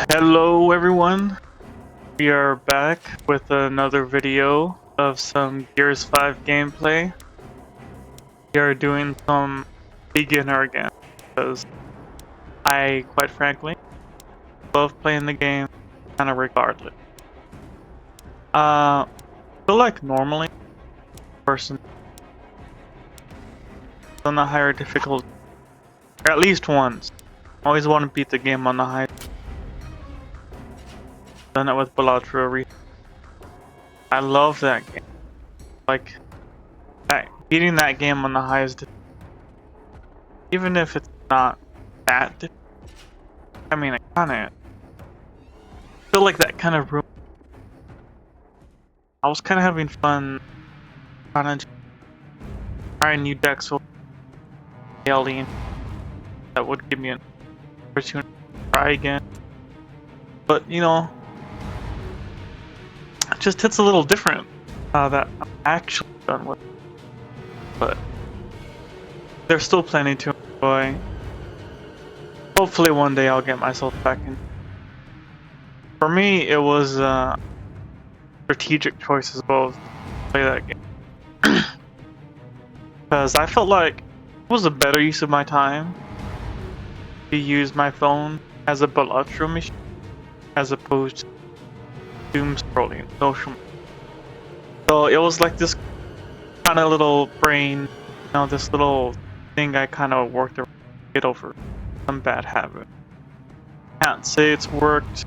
Hello everyone, we are back with another video of some Gears 5 gameplay. We are doing some beginner again, because I, quite frankly, love playing the game kind of regardless. I feel like normally, person on the higher difficulty, or at least once, always want to beat the game on the high. Done it with Balatro. I love that game. Like, beating that game on the highest, even if it's not that. I mean, I kind of feel like that kind of room. I was kind of having fun trying to try new decks with Alien that would give me an opportunity to try again. But you know, it just hits a little different that I'm actually done with. But there's still plenty to enjoy. Hopefully one day I'll get myself back in. For me, it was strategic choice as well to play that game. Because I felt like it was a better use of my time to use my phone as a Balatro machine as opposed to doom scrolling social media. So it was like this kind of little brain, you know, this little thing I kind of worked around to get over some bad habit. Can't say it's worked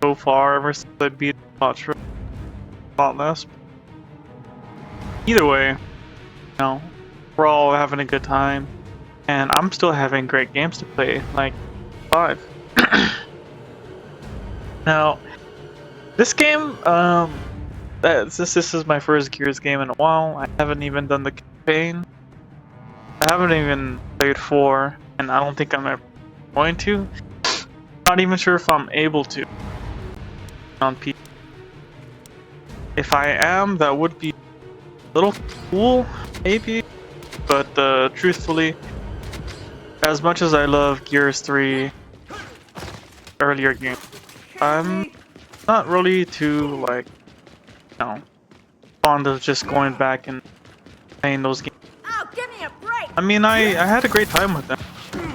so far ever since I beat Balatro. A lot less. Either way, you know, we're all having a good time, and I'm still having great games to play, like 5. Now, this game, this is my first Gears game in a while. I haven't even done the campaign. I haven't even played 4, and I don't think I'm ever going to. Not even sure if I'm able to on PC. If I am, that would be a little cool, maybe. But truthfully, as much as I love Gears 3 earlier games, I'm not really too, like, you know, fond of just going back and playing those games. Oh, give me a break. I mean, I had a great time with them.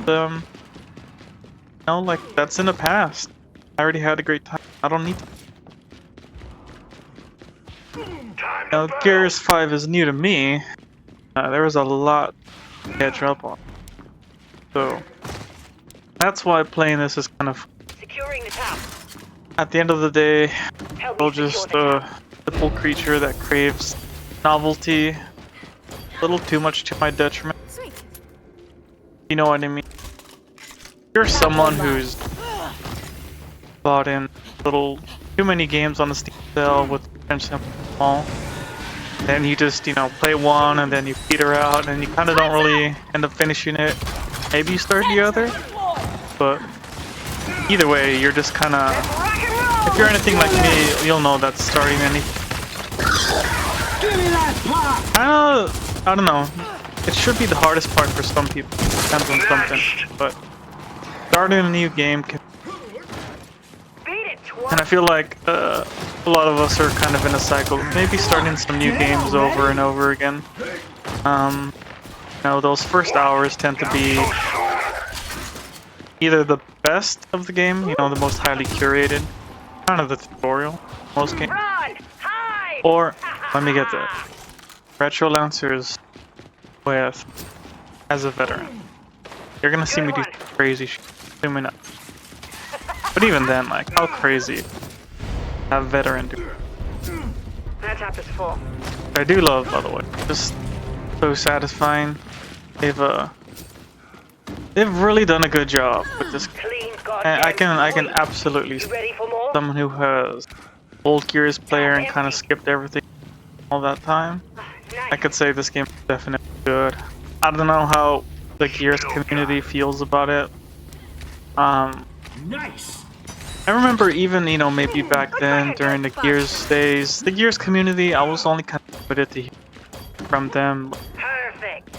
You know, like, that's in the past. I already had a great time. I don't need to. Now, Gears 5 is new to me. There was a lot to catch up on. So, that's why playing this is kind of... Securing the top. At the end of the day, Help we're me just secure a simple creature that craves novelty. A little too much to my detriment. Sweet. You know what I mean? You're someone who's bought in little too many games on the Steam sale with potentially small. Then you just, you know, play one and then you peter out and you kind of don't really end up finishing it. Maybe you start the other, but either way, you're just kind of... If you're anything like me, you'll know that starting anything... I don't know. It should be the hardest part for some people. Depends on something, but starting a new game can... And I feel like a lot of us are kind of in a cycle, maybe starting some new games over and over again. You know, those first hours tend to be either the best of the game, you know, the most highly curated, kind of the tutorial, most games, or, let me get that, Retro Lancers with, as a veteran. You're gonna see me do crazy shit, zooming up. But even then, like, how crazy have veteran do? That tap is full. I do love, by the way, just so satisfying. They've really done a good job with this. And I can absolutely see someone who has old Gears player and kind of skipped everything all that time. I could say this game is definitely good. I don't know how the Gears community feels about it. Nice. I remember even, you know, maybe back then during the Gears days, the Gears community, I was only kind of limited to hear from them Perfect.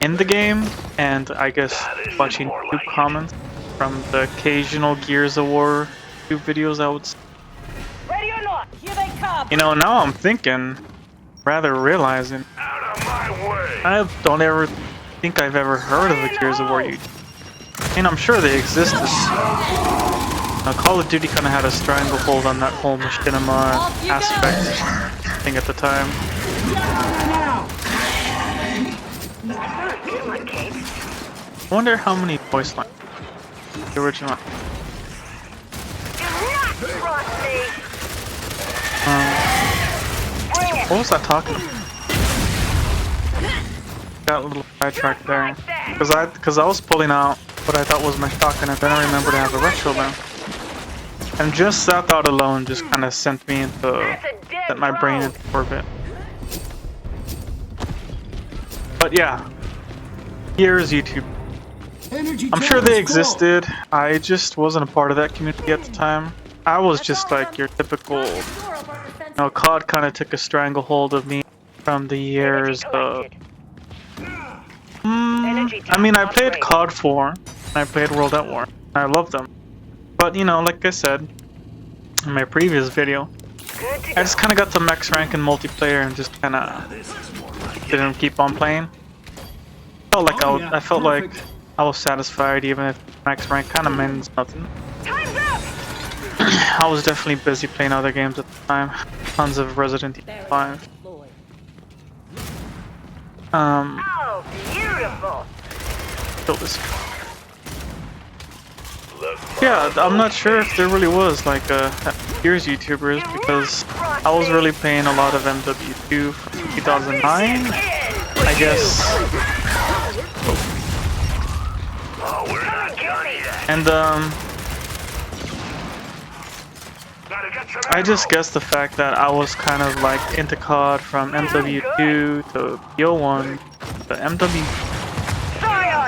in the game, and I guess watching YouTube comments from the occasional Gears of War YouTube videos, I would say. Ready or not? Here they come. You know, now I'm thinking, rather realizing, Out of my way! I don't ever think I've ever heard of a Gears of War YouTube. I mean, I'm sure they existed. Call of Duty kind of had a stranglehold on that whole machinima aspect thing at the time. I wonder how many voice lines the original. Do not cross me. Bring it. What was I talking about? Got a little sidetracked there. Because I was pulling out what I thought was my shotgun, and then I remembered to have a retro gun. And just that thought alone just kind of sent me into, That's a dead sent my brain road. into orbit. But yeah, here's YouTube. I'm sure they existed, I just wasn't a part of that community at the time. I was just like your typical, COD kind of took a stranglehold of me from the years of... I mean, I played COD 4, and I played World at War, and I loved them. But, you know, like I said in my previous video, Good to I just kind of got to max rank in multiplayer and just kind of didn't keep on playing. I felt like I was satisfied even if max rank kind of means nothing. Time's up. I was definitely busy playing other games at the time. Tons of Resident Evil 5. Oh, beautiful. Kill this guy. Yeah, I'm not sure if there really was like Gears YouTubers because I was really playing a lot of MW2 from 2009, I guess. Oh, we're not done yet. And Gotta get some I just ammo. guess the fact that I was kind of like into COD from MW2 to BO1 to MW.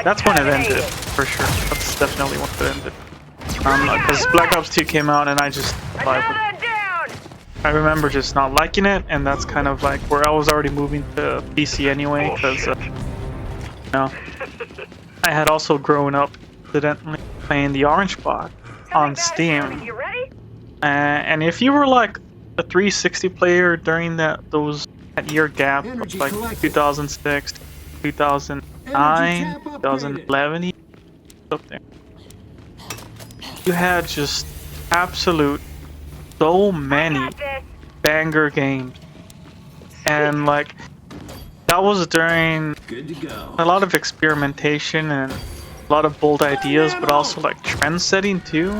That's when it ended, for sure. That's definitely when it ended. Because Black Ops 2 came out and I just Another down. I remember just not liking it, and that's kind of like where I was already moving to PC anyway, because you know, I had also grown up accidentally playing the Orange Box on Steam. You ready? And if you were like a 360 player during that year gap of like 2006, 2009, 2011, up there, you had just absolute so many Got this. banger games, and like that was during a lot of experimentation and a lot of bold ideas, but also like trend setting too.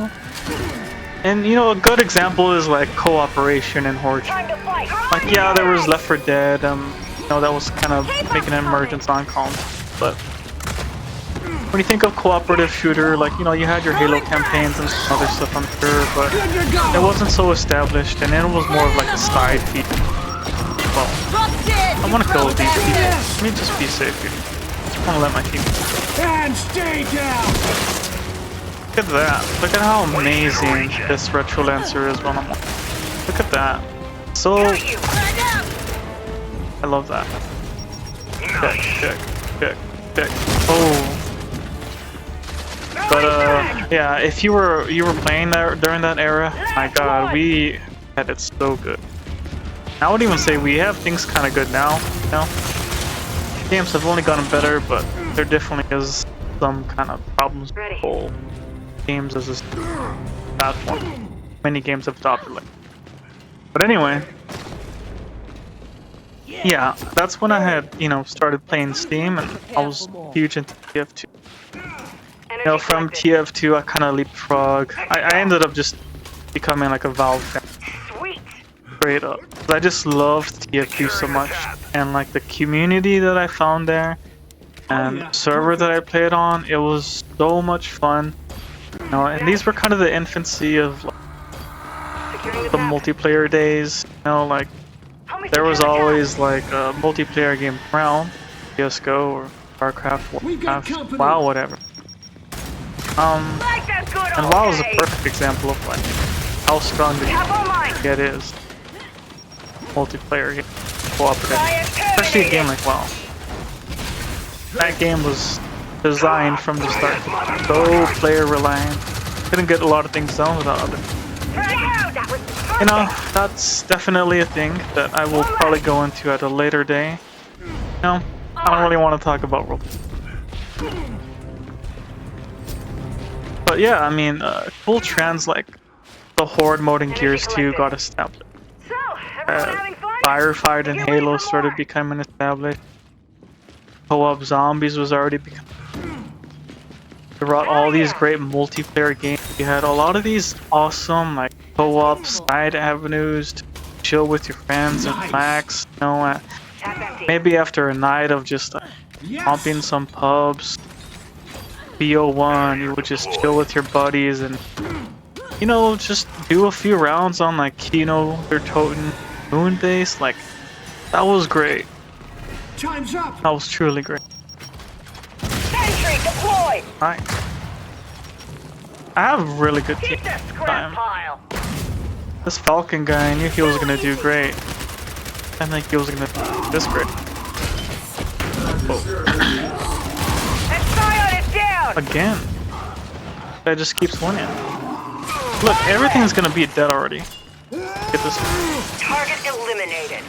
And you know, a good example is like cooperation in Horde. Time to fight. Like yeah, there was Left 4 Dead, you know, that was kind of making an emergence on console. But when you think of cooperative shooter, like you know, you had your Halo campaigns and some other stuff, I'm sure, but it wasn't so established, and it was more of like a side feed. Well, I want to kill these people. Let me just be safe here. I want to let my team. And stay down! Look at that. Look at how amazing this Retro Lancer is when I'm on. Look at that. So, I love that. Check. Oh. But yeah, if you were playing there during that era, my god, we had it so good. I would even say we have things kind of good now, you know? Games have only gotten better, but there definitely is some kind of problems with whole games as a platform. Many games have adopted like. But anyway, yeah, that's when I had, you know, started playing Steam, and I was huge into TF2. You know, from TF2 I kind of leapfrog. I ended up just becoming like a Valve fan. Sweet. Straight up. I just loved TF2 so much, and like the community that I found there, and the server that I played on, it was so much fun. You know, and these were kind of the infancy of like, Securing the multiplayer days. You know, like there was always like a multiplayer game around, CS:GO or StarCraft, Warcraft, WoW, whatever. Like that good And old WoW is a days. perfect example of like how strong the Top of mind. it is. Multiplayer game, cooperative, especially a game like WoW. That game was designed from the start to be so player reliant. Couldn't get a lot of things done without other. That was perfect. You know, that's definitely a thing that I will probably go into at a later day. No, I don't really want to talk about World. But yeah, I mean, cool trends like the Horde mode in Gears 2 got established. So, everyone having fun? Firefight in Get ready Halo for started more. becoming established. Co-op Zombies was already becoming. They brought all these great multiplayer games. You had a lot of these awesome like co-op side avenues to chill with your friends and relax. You know, Tap empty. maybe after a night of just pumping some pubs, BO1, you would just chill with your buddies and, you know, just do a few rounds on like Kino or Toten Moonbase. Like, that was great. Time's up. That was truly great. Sentry deployed. Right. I have a really good team. Keep the scrap Time. pile. This Falcon guy, I knew he was gonna do great. I think he was gonna do this great. That Scion is down. Again. Guy just keeps winning. Look, everything's gonna be dead already. Get this. Target eliminated.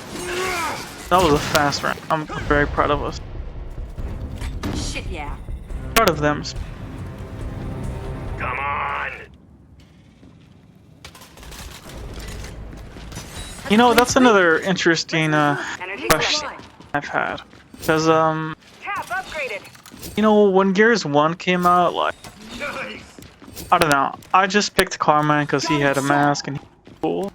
That was a fast round. I'm very proud of us. Shit, yeah. Proud of them. Come on. You know, that's another interesting Energy question supply. I've had. Because, Tap upgraded. you know, when Gears 1 came out, like, I don't know, I just picked Carmine because he had a mask and he was cool.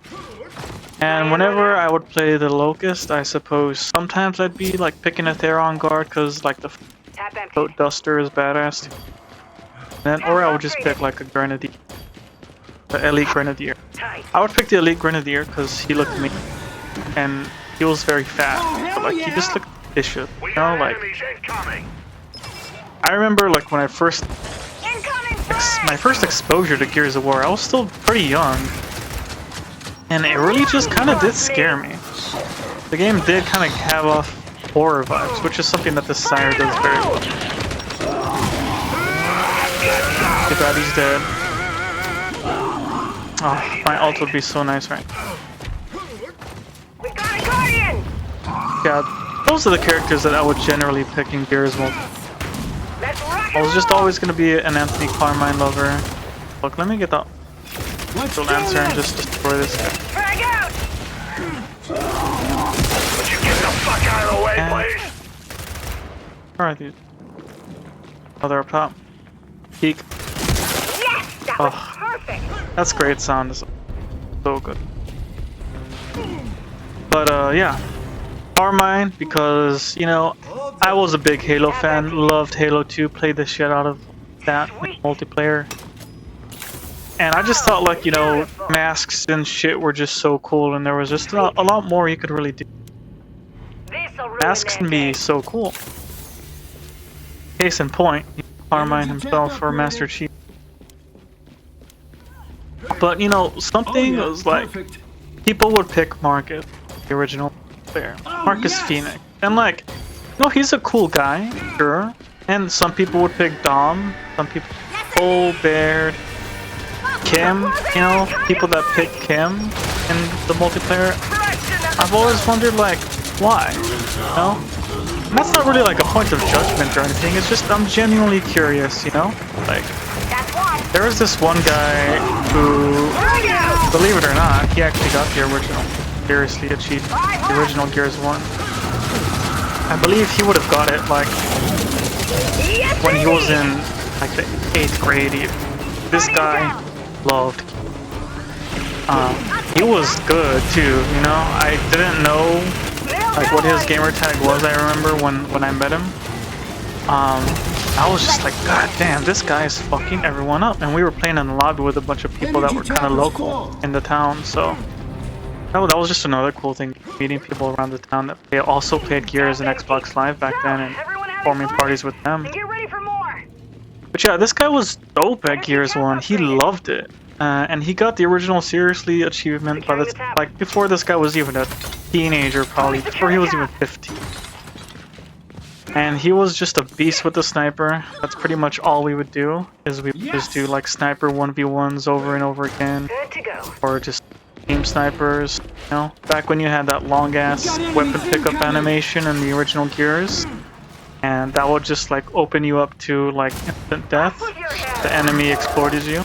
And whenever I would play the Locust, I suppose sometimes I'd be like picking a Theron guard because like the Tap empty. Boat Duster is badass. Then, or I would just pick like a Grenadier, the Elite Grenadier. Tight. I would pick the Elite Grenadier because he looked mean and he was very fat, but like he just looked vicious. We You know, got like enemies incoming. I remember like when I first Incoming my first exposure to Gears of War, I was still pretty young. And it really just kind of did scare me. The game did kind of have off horror vibes, which is something that the Sire does very well. Too bad he's dead. Oh, my ult would be so nice right now. We got a Guardian. Yeah, those are the characters that I would generally pick in Gears 1. Let's rock I and was just roll. always going to be an Anthony Carmine lover. Look, let me get the Let's do Lancer and this. just destroy this guy. Frag out. Would you get the fuck out of the way, Yeah. please? Alright, dude. Oh, they're up top. Peek. Yes, that was Oh. perfect. That's great sound. It's so good. But yeah. Carmine, because, you know, I was a big Halo fan, loved Halo 2, played the shit out of that in multiplayer. And I just thought, like, you know, masks and shit were just so cool, and there was just a lot more you could really do. This'll ruin Masks their can be day. so cool. Case in point, Carmine himself or Master Chief. But, you know, something Oh, yeah, was like, perfect. people would pick Marcus, the original player. Marcus yes. Phoenix. And like, you know, he's a cool guy, sure. And some people would pick Dom, some people Baird, Kim, you know, people that pick Kim in the multiplayer. I've always wondered like, why? You know? And that's not really like a point of judgment or anything, it's just I'm genuinely curious, you know? Like, That's one. there was this one guy who, Frag out. believe it or not, he actually got the original, seriously achieved the original Gears 1. I believe he would have got it like Yes, when he was indeed. in like the 8th grade. This guy loved. He was good too, you know. I didn't know like what his gamer tag was. I remember when I met him. I was just like, God damn, this guy is fucking everyone up. And we were playing in the lobby with a bunch of people that were kind of local in the town, so that was just another cool thing, meeting people around the town that they also played Gears and Xbox Live back then and Everyone having forming fun? parties with them. Then get ready for more. But yeah, this guy was dope at Gears 1. He loved it. And he got the original Seriously achievement by the like before this guy was even a teenager, probably before he was even 15. And he was just a beast with the sniper. That's pretty much all we would do, is we would just do like sniper 1v1s over and over again. Good to go. Or just team snipers, you know? Back when you had that long ass weapon pickup animation in the original Gears. And that would just like open you up to like instant death. Put your head The enemy exploited you.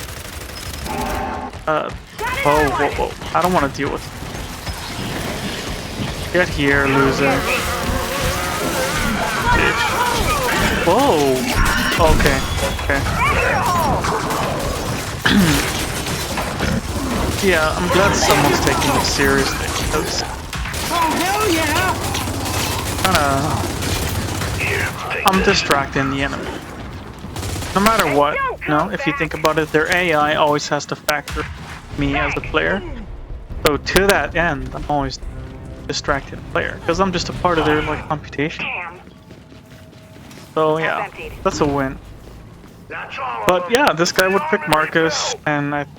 Whoa. I don't want to deal with it. Get here, loser. Bitch. Whoa. Okay. Yeah, I'm glad someone's taking it seriously because Oh, hell yeah! I'm distracting the enemy. No matter what, you know, if you think about it, their AI always has to factor me as a player. So to that end, I'm always distracting the player because I'm just a part of their like computation. Damn. So yeah, that's a win. That's all. But yeah, this guy would pick Marcus, and I think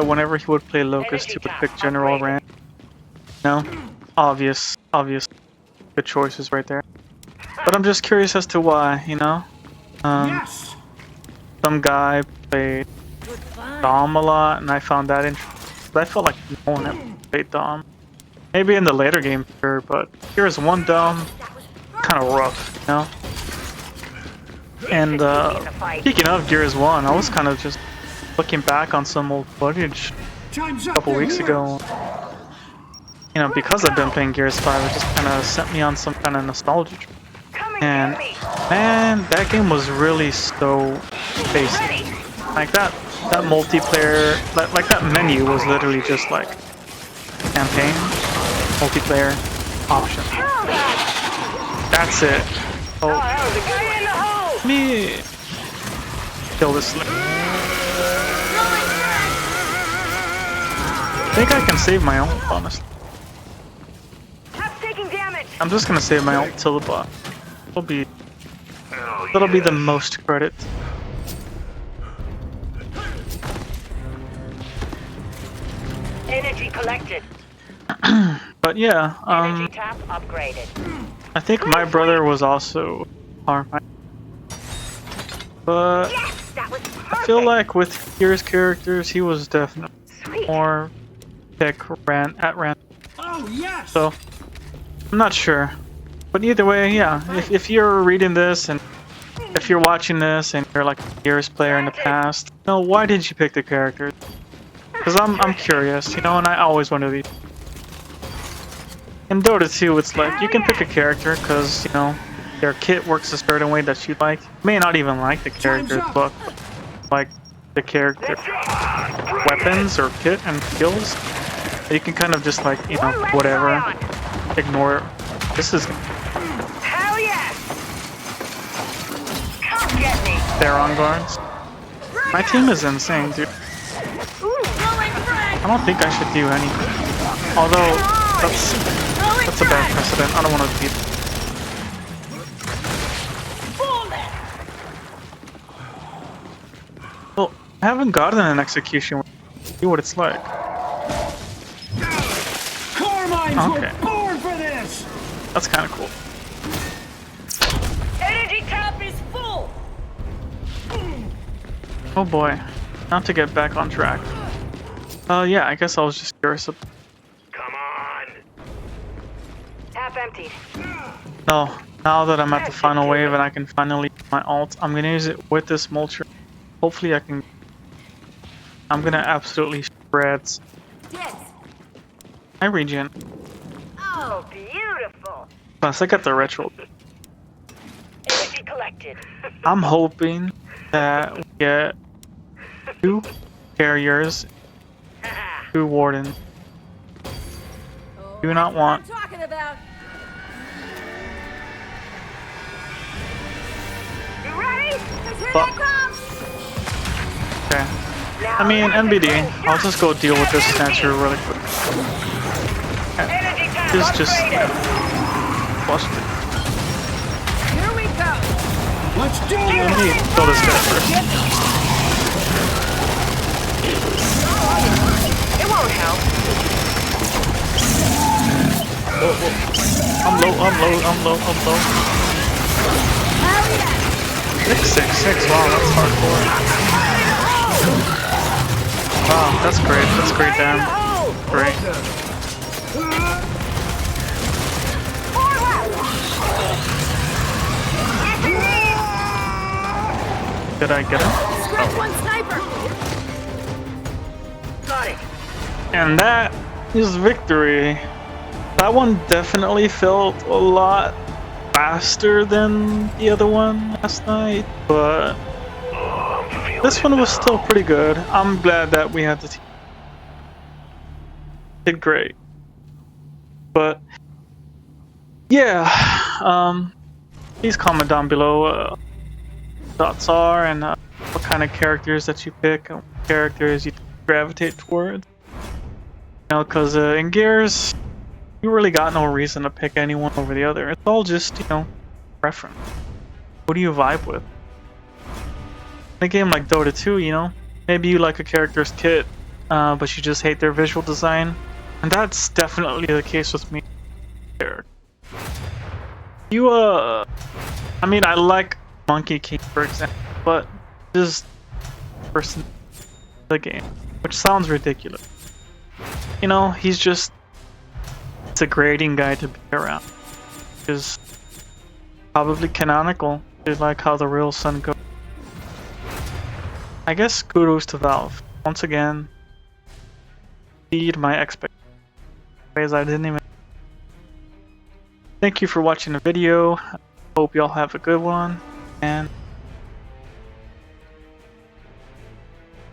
whenever he would play Locust, he would pick General Rand. No, obvious, good choices right there. But I'm just curious as to why, you know. Yes! Some guy played Dom a lot, and I found that interesting. But I felt like no one ever played Dom. Maybe in the later game, sure, but here's one Dom, kind of rough, you know. And speaking of Gears 1, I was kind of just looking back on some old footage Time's a up. couple weeks ago. You know, because I've been playing Gears 5, it just kind of sent me on some kind of nostalgia trip. Come And get me. man, that game was really so basic. Like that multiplayer, like that menu was literally just like campaign, multiplayer, option. That's it. Oh, That was a good in the hole. me kill this slip. I think I can save my ult, honestly. Cap's taking damage. I'm just gonna save my ult till the bot. That'll be the most credit. Energy collected. But yeah, Energy tap upgraded. I think my brother was also Armine. But Yes, that was perfect. I feel like with Gears characters, he was definitely Sweet. more pick at random. Oh, yes! So I'm not sure. But either way, yeah. If you're reading this and if you're watching this and you're like a Gears player in the past, you know, why did you pick the characters? Because I'm curious, you know, and I always wonder these. In Dota 2, it's like you can pick a character because, you know, their kit works a certain way that you like. You may not even like the character's book, but like the character weapons or kit and skills. You can kind of just like, you know, whatever, ignore it. This is Hell yes. Come get me. Theron guards. My team is insane, dude. I don't think I should do anything. Although, that's a bad precedent. I don't want to be. Well, I haven't gotten an execution. See what it's like. Core mines Okay. were born for this! That's kind of cool. Energy tap is full. Oh boy. Not to get back on track. Yeah, I guess I was just curious. Come on. Tap emptied. No, now that I'm at the final wave and I can finally use my ult, I'm gonna use it with this mulcher. Hopefully I can. I'm gonna absolutely shred. Yes. I regen. Oh, beautiful. Plus, I got the retro. Energy collected. I'm hoping that we get 2 carriers, 2 wardens. Do not want. What I'm talking about. You ready? Here But- they come. Okay. I mean, NBD. I'll just go deal with this snatcher really quick. Energy tap Just upgraded. flushed it. Here we go. Let's do Let it! me kill this guy first. It won't help. I'm low. 666, wow, that's hardcore. Wow, that's great. That's great, damn. Great. Did I get him? Scratch one sniper! Got it. And that is victory. That one definitely felt a lot faster than the other one last night, but this one was still pretty good. I'm glad that we had the team. Did great. But yeah, please comment down below thoughts are and what kind of characters that you pick and what characters you gravitate towards. You know, because in Gears, you really got no reason to pick anyone over the other. It's all just, you know, preference. Who do you vibe with? In a game like Dota 2, you know, maybe you like a character's kit, but you just hate their visual design. And that's definitely the case with me. You, I mean, I like Monkey King, for example, but just person the game, which sounds ridiculous. You know, he's just it's a grading guy to be around. Is probably canonical. It's like how the real Sun goes. I guess kudos to Valve once again. Exceed my expectations. I didn't even. Thank you for watching the video. Hope y'all have a good one and